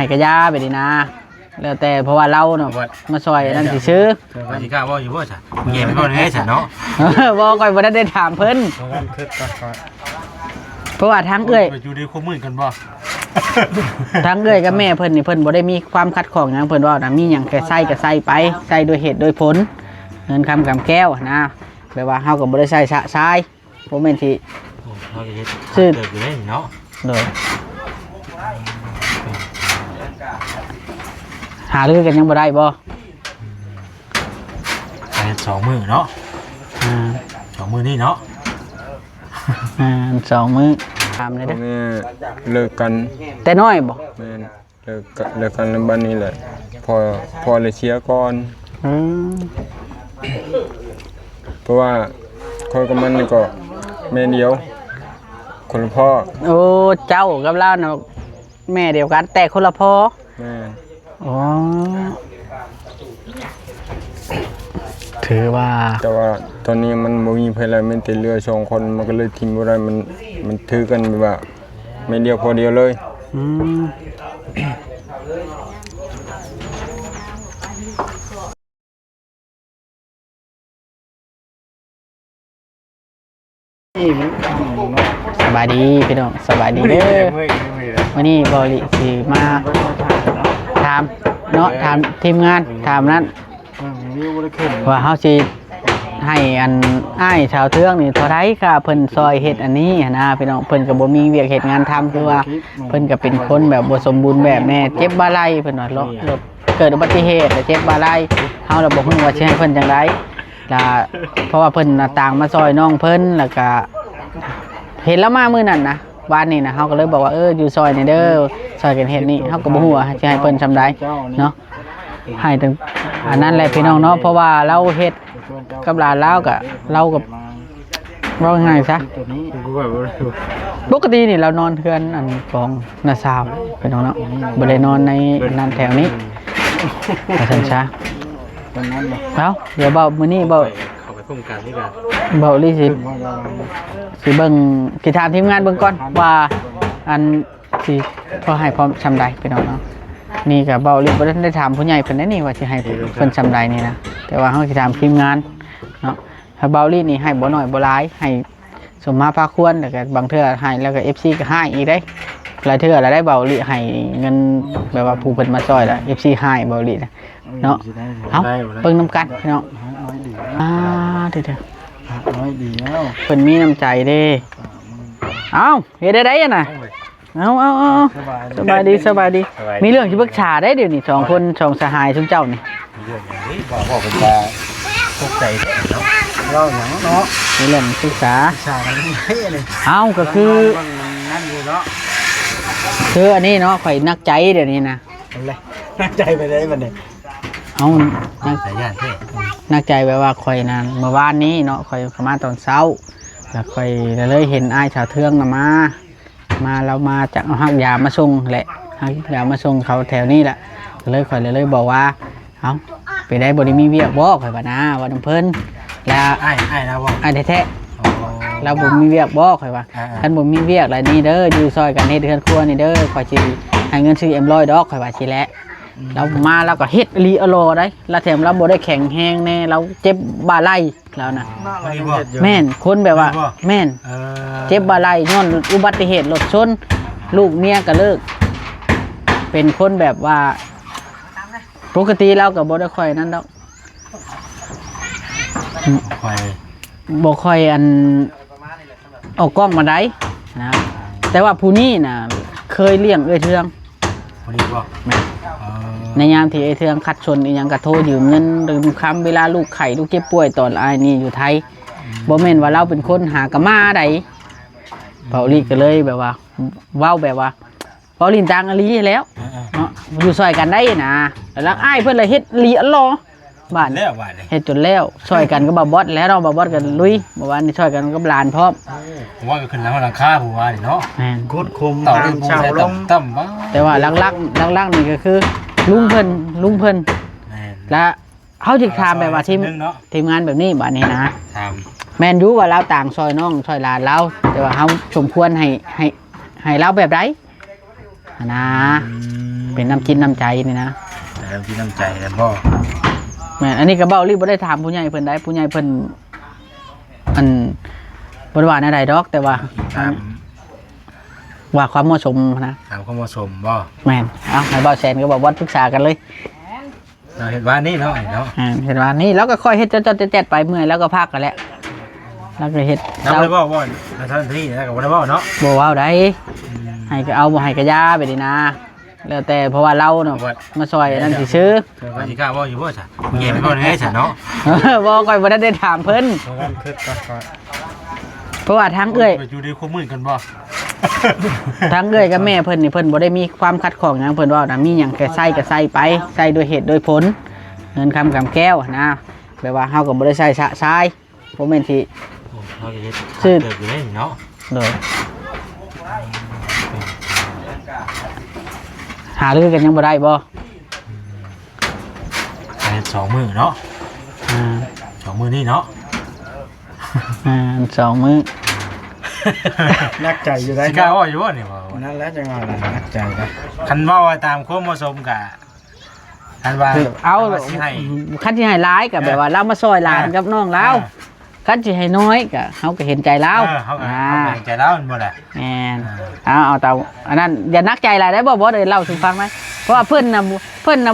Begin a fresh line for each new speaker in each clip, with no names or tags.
ให้กระยาไปดีนะแล้วแต่เพราะว่าเราเนาะมาซอยนั่นสิซื้อ
ว่าสิกล้าว่าอยู่บ่จ้ะเย็นก่อนให้ฉันเนาะ
บ่ก่อยบ่ได้ถามเพิ่นเพราะว่าทางเอ้ย
อยู่ในความมืดกันบ่
ทางเอ้ยกับแม่เพิ่นนี่เพิ่นบ่ได้มีความคัดข้องหยังเพิ่นว่านะมีหยังแค่ใส่ก็ใส่ไปใส่โดยเหตุโดยผลเงินคำกำแก้วนะแปลว่าเฮาก็บ่ได้ใส่ทรายบ่แม่นที่
เฮาจะเฮ็ดซื้อเกิดอยู่เนาะ
เลยหาลือกันยังบ่ได้บ่
2 มื้อเนาะ2 มื้อนี่เนาะ
2 มื้อถามเลยเด้อ
เลิกกัน
แต่น้อยบ่
แม่นเลิกกันแล้วบัดนี้แหละพอเลยเสียก่อนเพราะว่าคนกับมันนี่ก็แม่เดียวคนละพ่อ
โอ้เจ้ากับเราเนาะแม่เดียวกันแต่คนละพ่อ
แม่
อ๋อถือว่า
แต่ว่าตอนนี้มันบ่มีไผแล้วมันแต่เรือ2 คนมันก็เลยทิ้งบ่ได้มันถือกันแบบว่าแม่เดียวพอเดียวเลย
สบายดีพี่น้องสบายดีเด้อวันนี้บริสิมาถามเนาะถามทีมงานถามนั้นว่าเฮาสิให้อันอ้ายชาวเทืองนี่เท่าไรค่ะเพิ่นซอยเฮ็ดอันนี้นะพี่น้องเพิ่นก็บ่มีเวียกเฮ็ดงานทำคือว่าเพิ่นก็เป็นคนแบบบ่สมบูรณ์แบบแน่เจ็บบ่าไหล่เพิ่นว่ารถเกิดอุบัติเหตุเจ็บบ่าไหล่เฮาแล้วบ่ฮู้ว่าสิให้เพิ่นจังได๋ล่ะเพราะว่าเพิ่นต่างมาซอยน้องเพิ่นแล้วก็เห็นแล้วมามื้อนั้นนะบ้านนี้นะเฮาก็เลยบอกว่าอยู่ซอยนี่เด้อซอยกันเฮ็ดนี่เฮาก็บ่ฮู้ว่าสิให้เพิ่นซำใดเนาะให้ถึงอันนั้นแหละพี่น้องเนาะเพราะว่าเราเฮ็ดกับหลานเรากับเรากับว่าง่ายซะปกตินี่เรานอนเทือนอันของนาซาวพี่น้องเนาะบ่ได้นอนในนั้นแถวนี้ซั่นซะเอ้าเดี๋ยวเบามื้อนี้เบา
เข้าไปพร้อมกันนี่กัน
เบาลิสิเบิ่งสิถามทีมงานเบิ่งก่อนว่าอันสิพอให้พร้อมซำใดพี่น้องเนาะนี่ก็เบาลิบ่ได้ถามผู้ใหญ่เพิ่นได้นี่ว่าสิให้เพิ่นซำใดนี่นะแต่ว่าเฮาสิถามทีมงานเนาะถ้าเบาลินี่ให้บ่น้อยบ่หลายให้สมมาพาควรแล้วก็บางเทื่อให้แล้วก็ FC ก็ให้อีกได้หลายเทื่อแล้วได้เบาลิให้เงินแบบว่าผู้เพิ่นมาช่วยล่ะ FC ให้เบาลิเนาะเอ้าเบิ่งนำกันพี่น้องเด้อน้อยดีแล้วเพิ่นมีน้ำใจเด้เอ้าเฮ็ดได้น่ะเอาสบายดีมีเรื่องที่ปรึกษาได้เดี๋ยวนี้2 คน2สหายซุมเจ้านี่
เรื่องอย่างนี้บอกเป็นว่าตกใจเนาะเราหยังเนาะ
มีเรื่องปรึกษา
กันเลย
เอาก็คือ
นั่นอยู่เนาะ
คืออันนี้เนาะข่อยนักใจเดี๋ยวนี้นะ
อะไรนักใจไปได้บัดนี้
เอานักใจย่านเท่นักใจแบบว่าข่อยนั้นเมื่อวานนี้เนาะข่อยเข้ามาตอนเช้าแล้วข่อยเลยเห็นอ้ายชาวเทืองน่ะมาเรามาจากหักยามาส่งแหละหักยามาส่งเขาแถวนี้แหละเลยข่อยเลยบอกว่าเอาไปได้บริมีเวียกบอกข่อยบ่นะว่าน้ำเพิ่นแล้ว
ไอ้นะบอก
ไอ้แท้ๆเราบ่มีเวียกบอกข่อยว่าท่านบ่มีเวียกอะไรนี่เด้ออยู่ซอยกันเฮ็ดเรือนครัวนี่เด้อข่อยสิให้เงินซื้อ100ดอกข่อยว่าสิแหละเรามาเราก็เฮ็ดลีอโลได้แล้วแถมเราบ่ได้แข็งแฮงแน่เราเจ็บบ่าไหล่แล้วนะแม่นคนแบบว่าแม่นเจ็บบ่าไหล่ย้อนอุบัติเหตุรถชนลูกเมียก็เลิกเป็นคนแบบว่าปกติเราก็บ่ได้ค่อยนั้นดอกบ่ค่อยอันออกกล้องมาได้นะแต่ว่าผู้นี้น่ะเคยเลี้ยงเทือง
ผู้นี้บ่แม่
ในยามที่เทืองคัดชนอีหยังก็โทรยืมเงินดึงคำเวลาลูกไข่ลูกเจ็บป่วยตอนอ้ายนี่อยู่ไทยบ่แม่นว่าเราเป็นคนหากะมาได้เบาลีก็เลยแบบว่าเว้าแบบว่าเบาลินจางอลีแล้วเนาะอยู่ซอยกันได้นะแล้วอ้ายเพิ่นเลยเฮ็ดลีอัลลอบ้านเฮ็ดจนแล้วซอยกันก็บ่บอสแล้วเนาะบ่บอสกันลุยเมื่อวานนี้ซอยกันกับหลานพร้อม
ผมว่าก็ขึ้นแล้วหลังคาผมว่านี่เนาะ
แม่น
กดคุมต่อด้วยชาวลงต่ำบ่
แต่ว่าลักนี่ก็คือลุงเพิ่นและเขาจึงถามแบบว่าทีมงานแบบนี้บ้านนี้นะแมนยูว่าเราต่างซอยน้องซอยหลานเราแต่ว่าเขาสมควรให้เราแบบไรนะ เป็นน้ำจิตน้ำใจนี่นะ
น้ำจิตน้ำใจแล้วบ่
แม่นอันนี้ก็เบ้ารีบ่ได้ถามผู้ใหญ่เพิ่นได้ผู้ใหญ่เพิ่นอันบ่ได้ว่าแนวใดดอกแต่ว่า
ตาม
ว่าความเหมาะสมนะ
ตามความเหมาะสมบ่
แม่นเอาให้เบ้าแสนก็บอกว่าปรึกษากันเลย
เราเห็นว่านี่เนาะเนาะ
เห็นว่านี่แล้วก็ค่อยเฮ็ดจดๆแจ๊ดๆไปเมื่อยแล้วก็พักกันแหละแล้วก็เฮ็ด
เราบ่ได้บ่ว่าท่านพี่นะก็บ่ได้บ่เนาะ
บ่ว้าวได้ให้ก็เอาบ่ให้ก็ยาไปดีนะแล้วแต่เพราะว่าเราเนาะมาซอยนั่นสิซื้อ
ว่าสิกล้าบ่อยู่บ่จ้ะเงียบไปบ่ได้ซะเนาะ
บ่ค่อยบ่ได้ถามเพิ่น
เพราะว่าคือก่อน
เพราะว่าทางเอ้ย
ไปอยู่ในคู่มือกันบ่
ทางเอ้ยกับแม่เพิ่นนี่เพิ่นบ่ได้มีความคัดข้องหยังเพิ่นว่านะมีหยังแค่ใส่ก็ใส่ไปใส่ด้วยเหตุด้วยผลเงินคำกำแก้วนะแบบว่าเฮาก็บ่ได้ใส่สะทรายบ่แม่นสิ
เฮาสิเฮ็ดเกิดอยู่ได้เนาะ
โดยหารือกันยังบ่ได้บ่
ไป2มื้อเนาะ
อ่า
2มื้อนี้เนาะ
2 มื้อ
นักใจอยู่ได้
สิกล้าบ่อยู่บ่นี่บ่
นั่นแหละจังหวะนั้นนักใจได้
คันว่าตามความเหมาะสมกะคันว่า
เอา
สิให้
คันสิให้หลายก็แบบว่าเรามาซอยหลานกับน้องเราคันสิให้น้อยก็เฮาก็เห็นใจเรา
เขาก็เห็นใจแล้วมันบ่แหละ
แม่นเอาแต่อันนั้นอย่านักใจหลายได้บ่ได้เล่าสู่ฟังไหมเพราะว่าเพิ่นน่ะ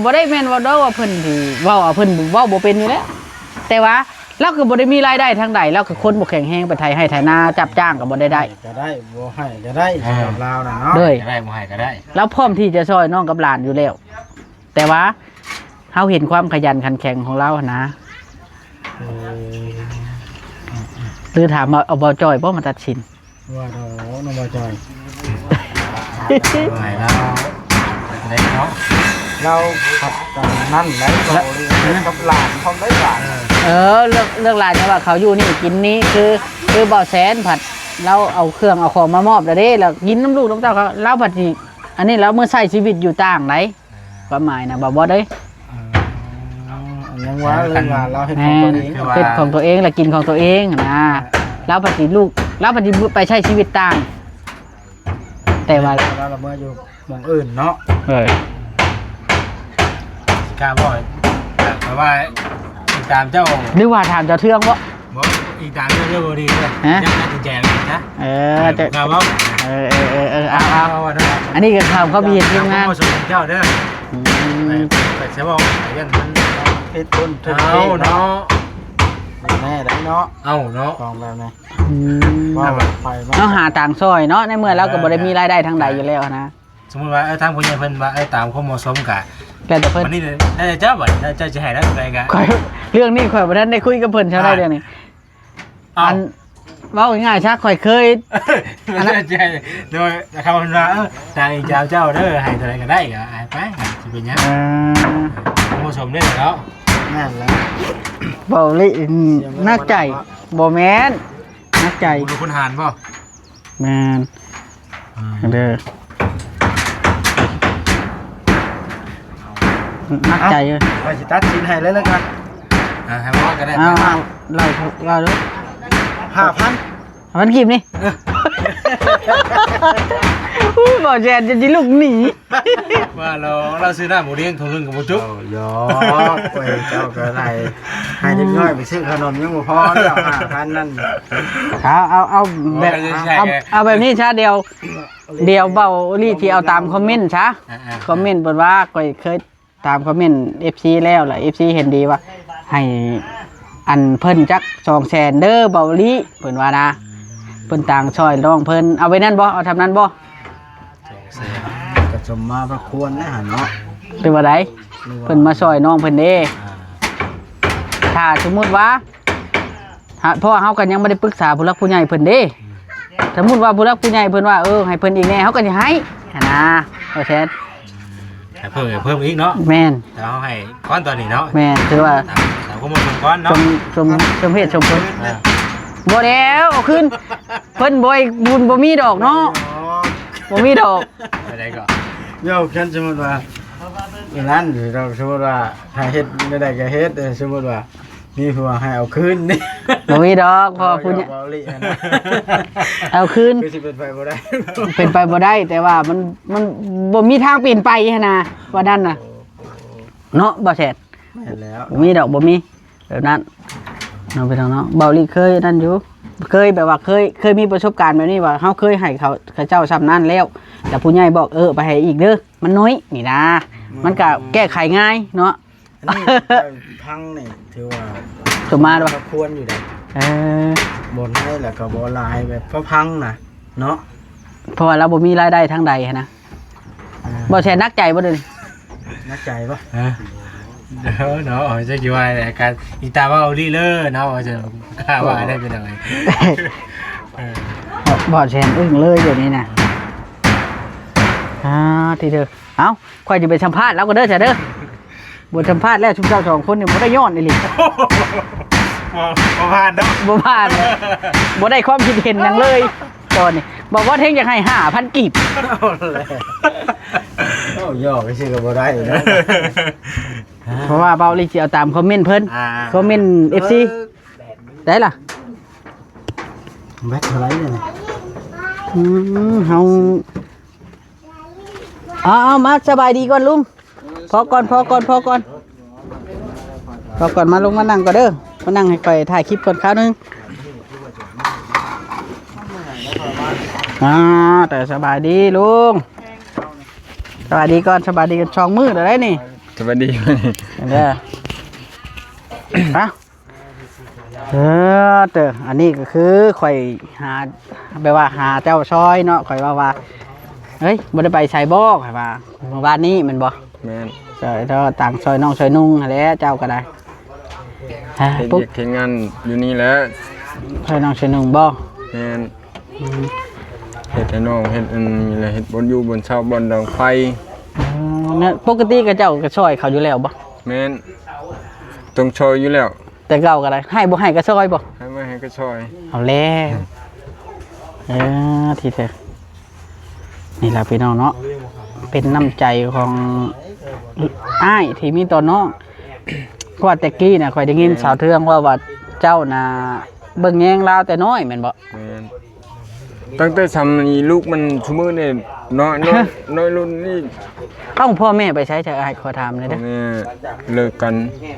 บ่ได้แม่นว่าว่าเพิ่นสิเว้าเพิ่นเว้าบ่เป็นอยู่แล้วแต่ว่าเราคือบ่ได้มีรายได้ทางใดเราคือคนบ่แข็งแรงไปไทยให้ไถนาจับจ้างก็บ่ได้
ก็ได้บ่ให้ก็ได้สำหรับเราน่ะเนาะ
เด้ย
จะได้บ่ให้ก็ได้
เราพร้อมที่จะช่วยน้องกับหลานอยู่แล้วแต่ว่าเฮาเห็นความขยันขันแข็งของเรานะหรือถามว่าเอาบ่จอยบ่มาตัดสิน
ว่าเราน้องบ่จอย
บ่ให้แล้วจะได้เนาะ
เราขับกันนั่นแล้วเรากับหลานพร้อมได้หลาน
เรื่องหลานเนี่ยว่าเขาอยู่นี่กินนี้คือบ่อแสนผัดเราเอาเครื่องเอาของมามอบแล้วเด้แล้วกินน้ำลูกน้ำเต้าเขาเราผัดนี่อันนี้เราเมื่อใช้ชีวิตอยู่ต่างไหนความหมายนะบ่เด้
ยังว่าเรื่องว่าเราเฮ็ดของตัวเอง
เป็นของตัวเองและกินของตัวเองนะเราผัดลูกเราผัดไปใช้ชีวิตต่าง แต่ว่า
เราเมื่ออยู่หม่องอื่นเนาะ
กล้าบ่เพราะว่าตามเจ้า
หรือว่าถามเจ้าเทืองบ่
บ่อีกตามเจ้าเรื่องบ่ดีเลยยังน่าจะแจงนะ
จะ
กล้าบ่
เอาอันนี้ก็ถามเขามีเหตุทีมงาน
สมเจ้าเด้อไปใช่บ่ยันมัน
เฮ็ดต้นทุน
เอาเนาะ
แน่ได้เนาะ
เอาเนาะ
ของแบบนี้ว่าไปมา
เราหาต่างซอยเนาะในเมื่อเราก็บ่ได้มีรายได้ทางใดอยู่แล้วนะ
สมมุติว่าทางผู้ใหญ่เพิ่นว่าตามความเหมาะสมกะ
แต่เพิ่น
วันนี้เจ้าบัดเจ้าจะให้ได้อะไรกะ
ข่อยเรื่องนี้ข่อยบ่ทันได้คุยกับเพิ่นเท่าใดเรื่องนี้อันเว้าง่ายๆซะข่อยเคย
อันนั้นใจโดยคำว่าทางเจ้าเด้อให้เท่าไรก็ได้ก็ไปสิเป็นหยังเหมาะสมเด้อเนาะ
แน่นแล้ว
เบาลินักใจบ่แม่นนักใจ
ดูคุณหานป่ะ
แม่นเด้อนักใจเอ้ย
ไปสิตัดสินให้เลยแล้วกัน
ให้ว่าก็ได้
เอาเราดู
5,000
มันกีบนี่อู้บ่แจนจะสิลูกหนี
ว่าเราซื้อหน้าหมูเลี้ยงทงนึงกับหมูจุ๊บ
ยอไปเจ้าก็ได้ให้เด็กน้อยไปซื้อขนมยังบ่พอแล้ว5,000นั่น
เอาแบบเอาแบบนี้ชาเดียวเบาลี่ที่เอาตามคอมเมนต์ชะคอมเมนต์เปิดว่าก็เคยตามคอมเมนต์ FC แล้วแหละ FC เห็นดีว่าให้อันเพิ่นจัก200,000เด้อเบาลี่เพิ่นว่านะเพิ่นต่างช่อยร้องเพิ่นเอาไว้นั่นบ่เอาทำนั้นบ่
ก็สมมาพระควรนะเนาะ
เป็นว่าไดเพิ่นมาช่อยน้องเพิ่นเด้ถ้าสมมุติว่าเพราะว่าเฮาก็ยังบ่ได้ปรึกษาผู้หลักผู้ใหญ่เพิ่นเด้สมมุติว่าผู้หลักผู้ใหญ่เพิ่นว่าให้เพิ่นอีกแน่เฮาก็สิให้นะเอาแทน
เพิ่มอีกเนาะ
แม่น
แต่เขาให้ก้อนตอนนี้เนาะ
แม่นคือว่า
แต่ก็หมดก้อน
ช
เนาะ
มเหตุชมผลบ่แล้วเอาขึ้นเพิ่นบ่บุญบ่มีดอกเนาะบ่มีดอก
อะไรก็
โยกฉันสมมุติว่าอย่างนั้นเราสมมุติว่าถ้าเฮ็ดได้ก็เฮ็ดสมมุติว่า นี่คือว่าให้เอาคืนนี่
บ่มีดอกพอผู้ใหญ่
เบาลินะ
เอาคืน
คือสิเป็นไปบ่ได้
เป็นไปบ่ได้แต่ว่ามันบ่มีทางเปลี่ยนไปหั้นนะว่านั่นน่ะเนาะบ่แซ่ด
เห็นแล้ว
บ่มีดอกบ่มีแบบนั้นเนาะไปทางเนาะเบาลีเคยนั่นอยู่เคยแบบว่าเคยมีประสบการณ์แบบนี้ว่าเฮาเคยให้เขาเจ้าซ้ำนั้นแล้วแต่ผู้ใหญ่บอกไปให้อีกเด้อมันน้อยนี่นะมันก็แก้ไขง่ายเนาะ
อันนี้พังนี่ถือว่า
สมมาด
ก็ควรอยู่ได้
เออบ
นให้แล้วก็บ่ลายแบบเพราะพังน่ะเนาะ
เพราะว่าเราบ่มีรายได้ทางใดหั้นนะบ่แช่นักใจบ่เด้อ
นักใจปะ
เดี๋ยวเนาะจะกี่วันแต่การอีตาว่าเอาดีเลยเนาะจะข้าว่าได้เป็นอะไร
บ่แช่อึ้งเลยเดี๋ยวนี้น่ะที่เด้อเอ้าค่อยสิไปสัมภาษณ์แล้วก็เด้อจ้ะเด้อบทสัมภาษณ์แล้วชุมเจ้าสองคนนี่บ่ได้ย้อนอีหลี
บ่ผ่านเนาะ
บ่ผ่านเลยบ่ได้ความคิดเห็นหยังเลยตอนนี้บอกว่าเท่งอยากให้5,000กีบ
เอาเลยเอาย่อไปชื่อก็บ่ได้นะ
เพราะว่าเบาลิสิเอาตามคอมเมนต์เพิ่นคอมเมนต์ FC ได้ล่ะ
แบตเท่าไหร่เนี่ย
เฮาเอามาสบายดีก่อนลุงพอก่อนมาลงมานั่งก่อนเด้อมานั่งให้ค่อยถ่ายคลิปก่อนคราวนึงแต่สบายดีลุงสบายดีก่อนสบายดีกันช่องมือได้นี่
สวัสดี
เด้อฮะเด้ออันนี้ก็คือข่อยหาแบบว่าหาเจ้าซอยเนาะข่อยว่าเฮ้ยบ่ได้ไปใส่บ่ข่อยว่าเมื่อวานนี้แม่นบ่
แม่น
ซอยเด้อต่างซอยน้องซอยนุ่งนั่นแหละเจ้าก็ได้ฮะ
เฮ็ด
ปุ๊บ
เฮ็ดงานอยู่นี่แหล้ว
ซอยน้องซอยนุ่งบ่
แม่นเฮ็ดให้น้องเฮ็ดอันนี้แหละเฮ็ดบนอยู่บนเสาบนดังไฟ
เนี่ยปกติก็เจ้าก็ซอยเขาอยู่แล้วบ่
แม่นต้องช่วยอยู่แล้ว
แต่เก่าก็ได้ให้บ่ให้ก็ซอยบ่
ให้มาให้ก็ช่วย
เอาแล้วทีเถอะนี่ล่ะพี่น้องเนาะเป็นน้ำใจของอ้ายที่มีต่อน้องเพราะว่าแต่กี้น่ะข่อยได้ยินสาวเทืองว่าเจ้าน่ะเบิ่งแยงลาวแต่น้อยแม่นบ่
แม่นตั้งแต่ทำนี่ลูกมันซุมื้อนี่น้อยรุ่นนี่
ต้องพ่อแม่ไปใช้จะอ้ายขอถามเลยเด้อ
แม่เลิกกัน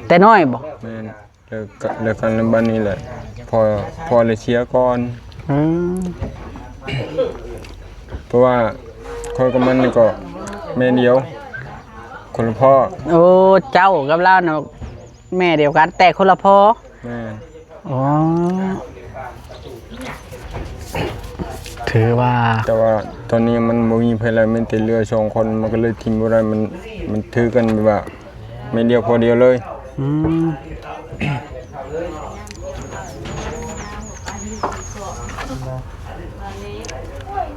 แต่น้อยบ่
แม่นเลิกกันแล้วบัดนี้แหละพอเลยเชียร์ก่อน
อืม
เพราะว่าคอยกับมันนี่ก็แม่เดียว คนละพ่อ
โอ้เจ้ากับลาวน่ะแม่เดียวกันแต่คนละพ่อ
แม่
อ๋อถือว่า
แต่ว่าตอนนี้มันบ่มีไผแล้วมีแต่เรือ2คนมันก็เลยทิ้งบ่ได้มันถือกันแบบว่าแม่เดียวพอเดียวเลย
อืม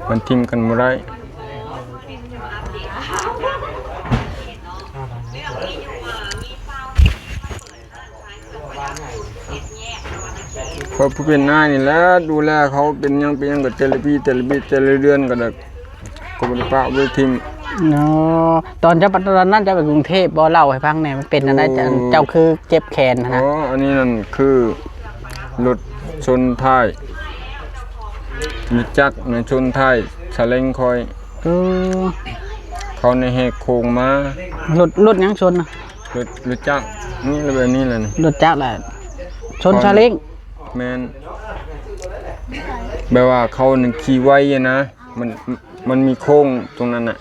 มันทิ้งกันบ่ได้พอผู้เป็นหน้านี่แหละดูแลเขาเป็นหยังก็แต่ละปีแต่ละเดือนก็ได้ก็บ่ได้ปะบ่ได้ทิ้ง
เนาะตอนนั้นจะไปกรุงเทพบ่เล่าให้ฟังแหน่มันเป็นอะไรเจ้าคือเจ็บแขนนะ
อ๋ออันนี้นั่นคือรถชนท้ายรถจักรในชนท้ายสะเล็งคอย
เออ
เขาในแหกโค้งมาร
ถยังชนน่ะ
รถจักรนี่ระแบบนี้แหละนี่
รถจักรแหละชนซาเล้ง
แม่นแบบว่าเขานี่ขี่ไวอะนะมันมีโค้งตรงนั้นน่ะ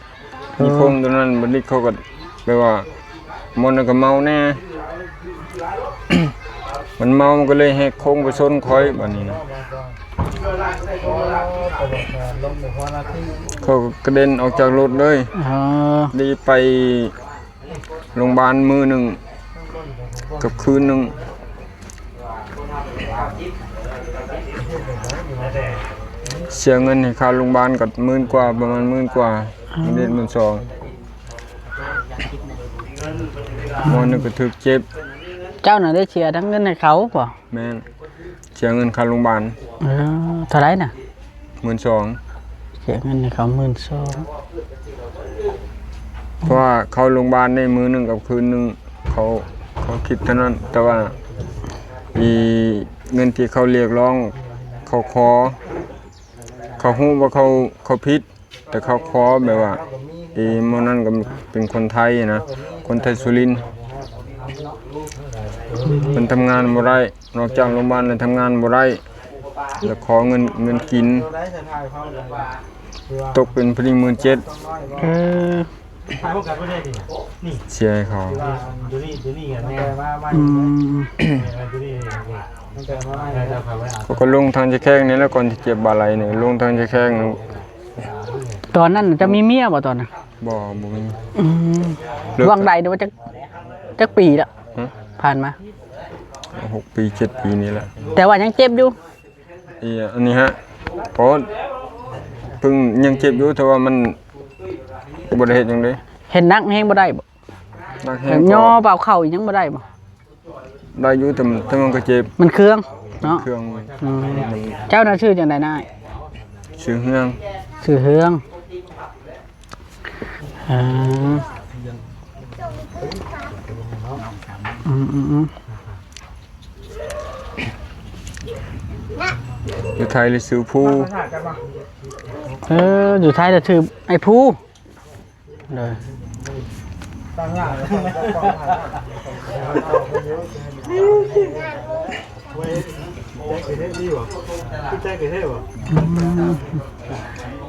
มีโค้งตรงนั้นบัดนี้เขาก็แบบว่ามันก็เมาแน่ มันเมามันก็เลยแหกโค้งไปชนคอยบัดนี้นะเขาก็กระเด็นออกจากรถเลย ได้ไปโรงพยาบาลมือหนึ่งกับคืนหนึ่งเสียเงินให้ค่าโรงพยาบาลกับ10,000 กว่าประมาณ10,000 กว่าเดือน12,000หมอนึงก็ถึกเจ็บ
เจ้าน่ะได้เชียร์ทั้งเงินให้เขาบ่
แม่นเสียเงินค่าโรงพยาบาล
เท่าไหร่น่ะ
12,000
เสียเงินให้เขา12,000
เพราะว่าเข้าโรงพยาบาลได้มื้อหนึงกับคืนหนึงเขาคิดเท่านั้นแต่ว่า อีเงินที่เขาเรียกร้องเขาขอเขาฮู้ว่าเขาผิดแต่เขาขอแบบว่าอีหมอนั่นก็เป็นคนไทยนะคนไทยสุรินทร์มันทำงานบ่ได้นอกจากโรงพยาบาลแล้วทำงานบ่ได้แล้วขอเงินกินตกเป็น17,000
เออ
ถ่ายพวกกันไม่ได้ดินี่
เสียให้เขา
ดูนี่กันแน่
อืม
ดูนี่เราพาไว้
เขาก็ลงทางจะแข้งนี่แล้วก่อนที่เจ็บบาไหลนี่ลงทางจะแข้ง
ตอนนั้นจะมีเมียบ่ตอนน่ะ
บ่มี
อืมวังใดเดี๋ยวว่าจักปีละ
ฮะ
ผ่านมา
6 ปี7 ปีนี่แหละ
แต่ว่ายังเจ็บอยู่
อันนี้ฮะเพราะเพิ่งยังเจ็บอยู่แต่ว่ามันบ่ได้เฮ็ดหยังเลย
เห็นนักแฮงบ่ได้บ่
นักแฮ
แบ
ง
บย่อเปล่าเข่าอีหยังบ่ได้บ่
ได้อยู่แต่มันก็เจ็บ
มันเครื่องเนาะ
เครื่องมัน
อืมเจ้าน่ะชื่อจังได๋นาย
ชื่อเฮือง
ชื่อเฮืองอ่าอืม
อยู่ไทยเลยชื่อผู้
เอออยู่ท้ายจะชื่อไอ้ผู้เลย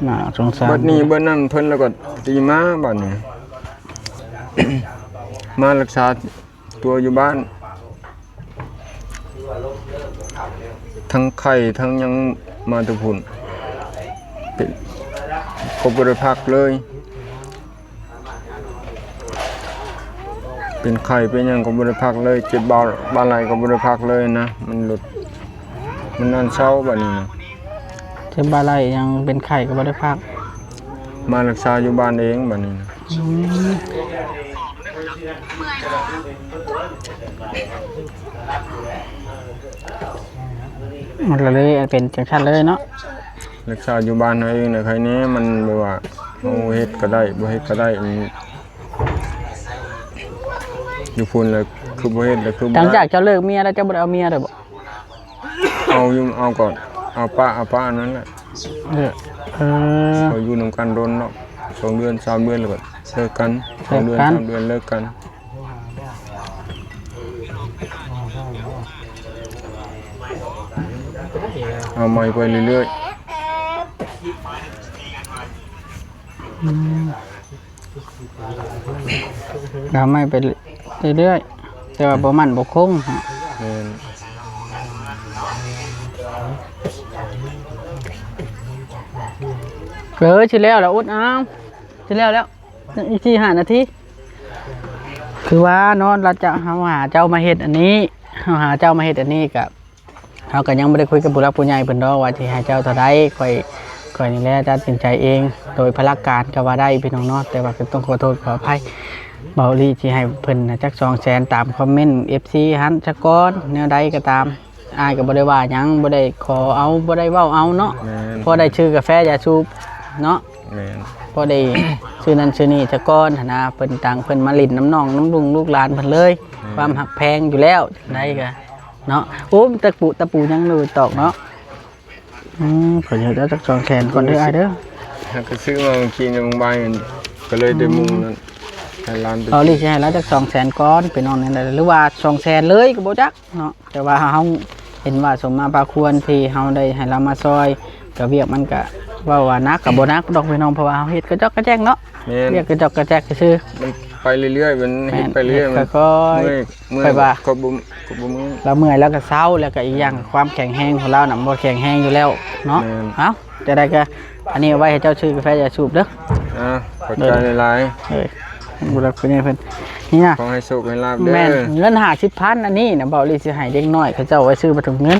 น่าสงสาร
บัดนี้เบิ่นนั้นเพิ่นแล้วก็ตีมาบัดนี้ มารักษาตัวอยู่บ้าน ทั้งไข้ทั้งยังมาแตุพุ่นเป็นก็บ่ได้พักเลย เป็นไข้เป็นหยังก็บ่ได้พักเลยเจ็บบ้านไหลก็บ่ได้พักเลยนะมันหลุดมันนอนเช้าบัดนี้นะ
เจ็บบาไหลยังเป็นไข้ก็บ่ได้พัก
มารักษาอยู่บ้านเองบัดนี้นะ
มันก็เลยเป็นจังซั่นเลยเนาะ
รักษาอยู่บ้านเอาเองนะใครนี้มันแบบว่าเอาเฮ็ดก็ได้บ่เฮ็ดก็ได้มันอยู่พุ่นแล้วคือบ่เฮ็ดแล้วคือบ่
หลังจาก
ได้
เจ้าเลิกเมียแล้วเจ้าบ่ได้เอาเมียเลยบ่
เอาอยู่เอาก่อนเอาป้าอันนั้นแหละ
เออ
เขาอยู่นำกันโดนเนาะ2 เดือน 3 เดือนแล้วก็เลิกกัน2 เดือน 3 เดือนเลิกกันเอาใหม่ไปเรื่อยๆ
เราไม่ไปเรื่อยๆแต่ว่าบ่มั่นบ่คง
แม่น
สิแล้วแล้วอุดอ้าวสิแล้วอีก4-5 นาทีคือว่าเนาะเราจะหาเจ้ามาเฮ็ดอันนี้หาเจ้ามาเฮ็ดอันนี้ก็เฮาก็ยังบ่ได้คุยกับผู้หลักผู้ใหญ่เพิ่นดอกว่าสิให้เจ้าเท่าใดค่อยนี่แหละตัดสินใจเองโดยพละการก็ว่าได้พี่น้องเนาะแต่ว่าก็ต้องขอโทษขออภัยเบาลีที่ให้เพิ่นน่ะจัก200,000ตามคอมเมนต์ FC หันจักก่อนแนวใดก็ตามอ้ายก็บ่ได้ว่าหยังบ่ได้ขอเอาบ่ได้เว้าเอาเนาะ
แม่น
พอได้ชื่อกาแฟยาสูบเนาะ
แม่น
พอได้ ชื่อนั้นชื่อนี้จักก่อนหั้นนะเพิ่นต่างเพิ่นมาลิ้นน้ำน้องน้ำลุงลูกหลานเพิ่นเลย ความหักแพงอยู่แล้วได้ก็เนาะโอ้ตะปูยังเลยตอกเนาะขอเดี๋ยวจัก200,000ก่อนเด้ออ้ายเด้อ
ถ้าก็ซื้อมาเมื่อกี้ในโรงพยาบาลมันก็เลยได้มุงนั้นให้ร้านไป
เอาลิสิให้แล้วจัก200,000ก่อนไปนอนนั่นได้หรือว่า200,000เลยก็บ่จักเนาะแต่ว่าเฮาเห็นว่าสมมาพาควรที่เฮาได้ให้เรามาซอยก็เวียกมันก็ว่านักก็บ่นักดอกพี่น้องเพราะว่าเฮาเฮ็ดกระจอกกระแจงเนาะ
แม่น
เรียกกระจอกกระแจกซื่อ
มันไปเรื่อยๆมัน
ๆ
เฮ็ดไปเรื่อยๆมัน
ค่อย
เมื่อย
ค่อยว่า
ก็บ่มื้อ
เราเมื่อยแล้วก็เศร้าแล้วก็อีกอย่างความแข็งแรงของเราน่ะบ่แข็งแรงอยู่แล้วเนาะ
แม่น
เอ้าจะได้ก็อันนี้เอาไว้ให้เจ้าชื่อกาแฟยาสูบเด้อ
ขอบใจหลาย
เอ้ยบุรุษคนนี้เพิ่นนี่นะ
ๆขอให้โชคให้ลาภเด้
แม่น
อ
เงิน50,000อันนี้น่ะเบาลีสิให้เด็กน้อยเขาเจ้าไว้ซื้อบัตรเงิน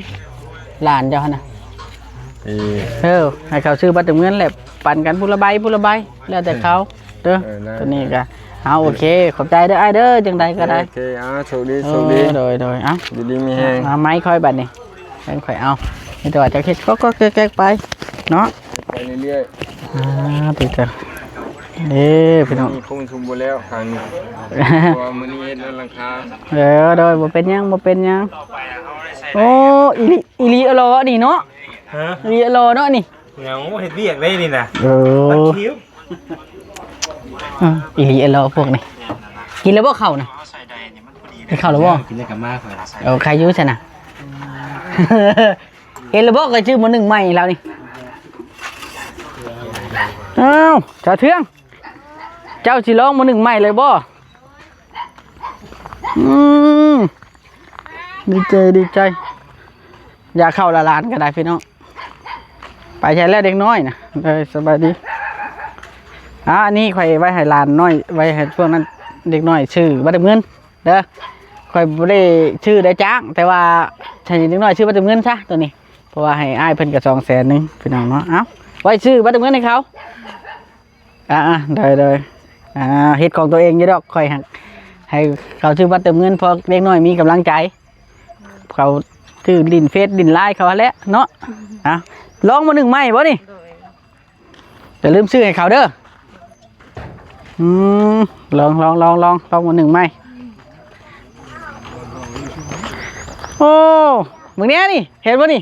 หลานเจ้าหั่นน่ะ ให้เขาซื้อบัตรเงินแหละปั่นกันผู้ละใบแล้วแต่เขาเด้อตัวนี้ก็เอาโอเคขอบใจเด้ออ้ายเด้อจังใดก็ได้
โอเคโชคดีโชคดี
โดยเอ้า
อยู่ดีมีแฮง
เอาไม้ค่อยบัดนี้แค่ค่อยเอานี่ตัวจะเฮ็ดก็แก๊กๆไปเนาะ
ไปเรื่อย
ติดจ้ะพี่น้อง
ๆมีคงชุมบ่แล้วครั้งนี้เพราะว่ามื้อนี้เฮ็ดแล้วราคา
โดยบ่เป็นหยัง โอ้อีลีอโลนี่เนาะ
ฮะ
อีลีอโลเนาะนี่
เหงาเฮ็ดเวียกได้นี่น่ะ
โอ้
ตะคิ้ว
อีลีอโลพวกนี้กินแล้วบ่เข้านะกินข้าวแล้วบ่
กินได้กับมากเลย
เอาใครอยุ่ใช่น่ะ เห็นแล้วบ่ก็ชื่อหมื้อหนึ่งใหม่แล้วนี่อ้าวเจ้าเทืองเจ้าสิร้องมื้อหนึ่งใหม่เลยบ่ดีใจอยากเข้าละลานก็ได้พี่น้องไปใช้แล้วเด็กน้อยนะสบายดีอันนี้ข่อยไว้ให้หลานน้อยไว้ให้พวกนั้นเด็กน้อยชื่อบัตรเงินเด้อข่อยบ่ได้ชื่อได้จ้างแต่ว่าใช้เด็กน้อยชื่อบัตรเงินซะตัวนี้เพราะว่าให้อ้ายเพิ่นก็200,000พี่น้องเนาะเอ้าไว้ชื่อบัตรเงินให้เขาได้เฮ็ดของตัวเองอยู่ดอกข่อยให้เขาชื่อบัตรเงินพอเด็กน้อยมีกำลังใจเขาชื่อดินเฟซดินไลน์เขาแล้วเนาะลองมาหนึ่งไม้บ่นี่อย่าลืมชื่อให้เขาเด้อลองมาหนึ่งไม้โอ้มึงเนี้ยนี่เห็นบ่นี่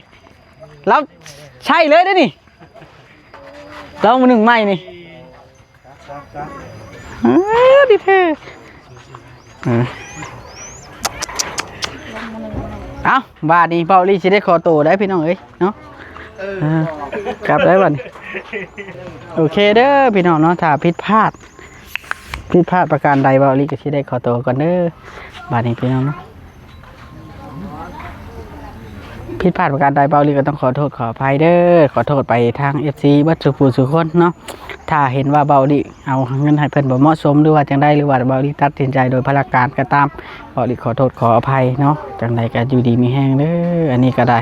เราใช่เลยได้นี่ลองมาหนึ่งไม้นี่ดิเธอเอาบาดนี้เปาลี่สิได้คอโตได้พี่น้องเอ้ยเนาะกลับได้บ่นี่โอเคเด้อพี่น้องเนาะถ้าผิดพลาดประการใดเปาลี่ก็สิได้คอโตก่อนเด้อบาดนี้พี่น้องเนาะผิดพลาดประการใดเปาลี่ก็ต้องขอโทษขออภัยเด้อขอโทษไปทาง FC บัดสุภูสุคนเนาะถ้าเห็นว่าเบาลี่เอาเงินให้เพิ่นบ่เหมาะสมหรือว่าจังได๋หรือว่าเบาลี่ตัดสินใจโดยพลการก็ตามเบาลี่ขอโทษขออภัยเนาะจังไดก็อยู่ดีมีแฮงเด้ออันนี้ก็ได้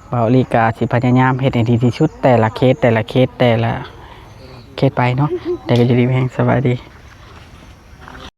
เบาลี่ก็สิพยายามเฮ็ดให้ดีที่สุดแต่ละเคสไปเนาะแต่ก็อยู่ดีมีแฮงสบายดี